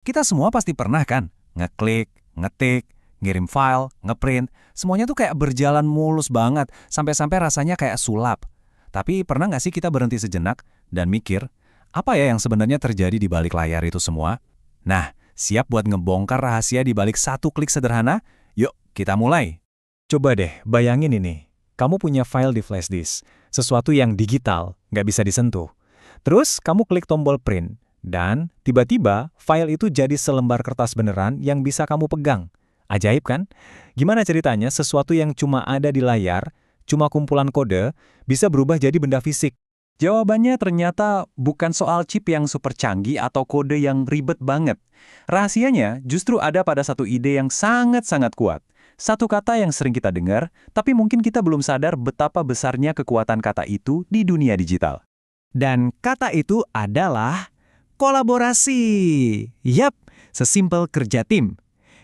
Kita semua pasti pernah kan? Ngeklik, ngetik, ngirim file, ngeprint, semuanya tuh kayak berjalan mulus banget, sampai-sampai rasanya kayak sulap. Tapi pernah nggak sih kita berhenti sejenak dan mikir, apa ya yang sebenarnya terjadi di balik layar itu semua? Nah, siap buat ngebongkar rahasia di balik satu klik sederhana? Yuk, kita mulai. Coba deh, bayangin ini. Kamu punya file di flash disk, sesuatu yang digital, nggak bisa disentuh. Terus kamu klik tombol print, dan tiba-tiba file itu jadi selembar kertas beneran yang bisa kamu pegang. Ajaib kan? Gimana ceritanya sesuatu yang cuma ada di layar, cuma kumpulan kode, bisa berubah jadi benda fisik? Jawabannya ternyata bukan soal chip yang super canggih atau kode yang ribet banget. Rahasianya justru ada pada satu ide yang sangat-sangat kuat. Satu kata yang sering kita dengar, tapi mungkin kita belum sadar betapa besarnya kekuatan kata itu di dunia digital. Dan kata itu adalah kolaborasi. Yap, sesimpel kerja tim.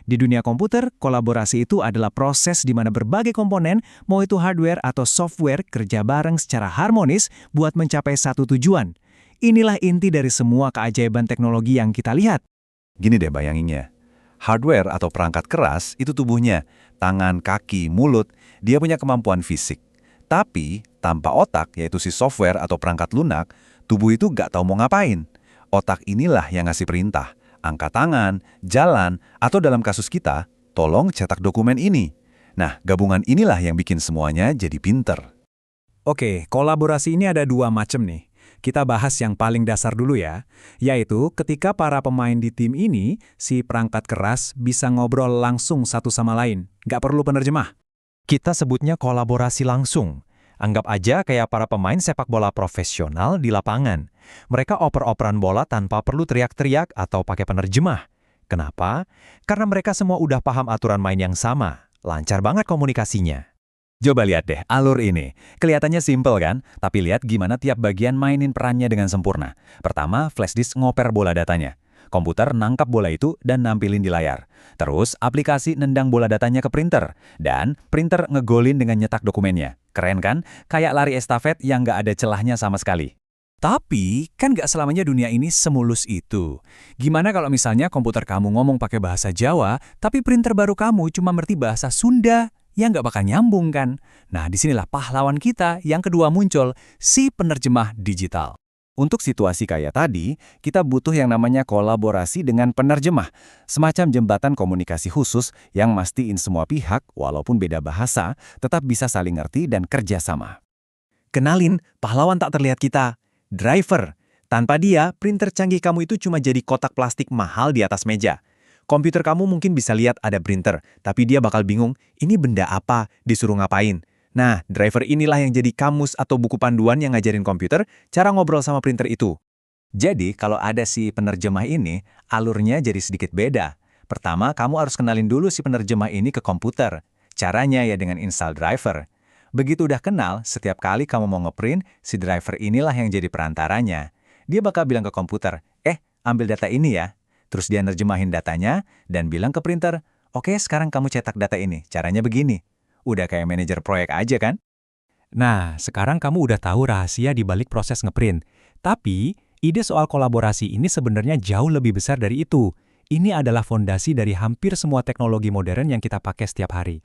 Di dunia komputer, kolaborasi itu adalah proses di mana berbagai komponen, mau itu hardware atau software, kerja bareng secara harmonis buat mencapai satu tujuan. Inilah inti dari semua keajaiban teknologi yang kita lihat. Gini deh bayanginnya. Hardware atau perangkat keras itu tubuhnya, tangan, kaki, mulut, dia punya kemampuan fisik. Tapi, tanpa otak, yaitu si software atau perangkat lunak, tubuh itu nggak tahu mau ngapain. Otak inilah yang ngasih perintah, angkat tangan, jalan, atau dalam kasus kita, tolong cetak dokumen ini. Nah, gabungan inilah yang bikin semuanya jadi pinter. Oke, kolaborasi ini ada dua macam nih. Kita bahas yang paling dasar dulu ya, yaitu ketika para pemain di tim ini, si perangkat keras bisa ngobrol langsung satu sama lain, nggak perlu penerjemah. Kita sebutnya kolaborasi langsung. Anggap aja kayak para pemain sepak bola profesional di lapangan. Mereka oper-operan bola tanpa perlu teriak-teriak atau pakai penerjemah. Kenapa? Karena mereka semua udah paham aturan main yang sama. Lancar banget komunikasinya. Coba lihat deh alur ini. Kelihatannya simpel kan? Tapi lihat gimana tiap bagian mainin perannya dengan sempurna. Pertama, flash disk ngoper bola datanya. Komputer nangkap bola itu dan nampilin di layar. Terus, aplikasi nendang bola datanya ke printer. Dan printer ngegolin dengan nyetak dokumennya. Keren kan? Kayak lari estafet yang nggak ada celahnya sama sekali. Tapi, kan nggak selamanya dunia ini semulus itu. Gimana kalau misalnya komputer kamu ngomong pakai bahasa Jawa, tapi printer baru kamu cuma ngerti bahasa Sunda? Ya nggak bakal nyambung kan? Nah, disinilah pahlawan kita yang kedua muncul, si penerjemah digital. Untuk situasi kayak tadi, kita butuh yang namanya kolaborasi dengan penerjemah, semacam jembatan komunikasi khusus yang mastiin semua pihak, walaupun beda bahasa, tetap bisa saling ngerti dan kerja sama. Kenalin, pahlawan tak terlihat kita. Driver. Tanpa dia, printer canggih kamu itu cuma jadi kotak plastik mahal di atas meja. Komputer kamu mungkin bisa lihat ada printer, tapi dia bakal bingung, ini benda apa, disuruh ngapain. Nah, driver inilah yang jadi kamus atau buku panduan yang ngajarin komputer cara ngobrol sama printer itu. Jadi, kalau ada si penerjemah ini, alurnya jadi sedikit beda. Pertama, kamu harus kenalin dulu si penerjemah ini ke komputer. Caranya ya dengan install driver. Begitu udah kenal, setiap kali kamu mau ngeprint, si driver inilah yang jadi perantaranya. Dia bakal bilang ke komputer, ambil data ini ya. Terus dia nerjemahin datanya dan bilang ke printer, oke sekarang kamu cetak data ini, caranya begini. Udah kayak manajer proyek aja kan? Nah, sekarang kamu udah tahu rahasia di balik proses ngeprint. Tapi, ide soal kolaborasi ini sebenarnya jauh lebih besar dari itu. Ini adalah fondasi dari hampir semua teknologi modern yang kita pakai setiap hari.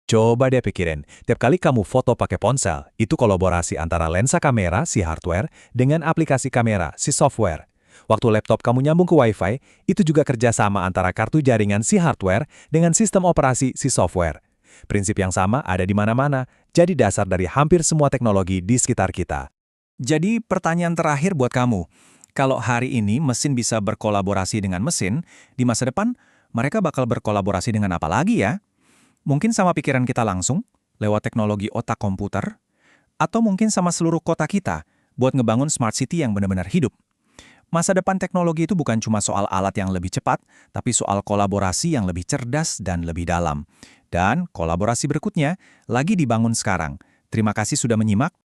Coba deh pikirin, tiap kali kamu foto pakai ponsel, itu kolaborasi antara lensa kamera, si hardware, dengan aplikasi kamera, si software. Waktu laptop kamu nyambung ke Wi-Fi, itu juga kerjasama antara kartu jaringan si hardware dengan sistem operasi si software. Prinsip yang sama ada di mana-mana, jadi dasar dari hampir semua teknologi di sekitar kita. Jadi pertanyaan terakhir buat kamu, kalau hari ini mesin bisa berkolaborasi dengan mesin, di masa depan mereka bakal berkolaborasi dengan apa lagi ya? Mungkin sama pikiran kita langsung, lewat teknologi otak komputer, atau mungkin sama seluruh kota kita, buat ngebangun smart city yang benar-benar hidup. Masa depan teknologi itu bukan cuma soal alat yang lebih cepat, tapi soal kolaborasi yang lebih cerdas dan lebih dalam. Dan kolaborasi berikutnya lagi dibangun sekarang. Terima kasih sudah menyimak.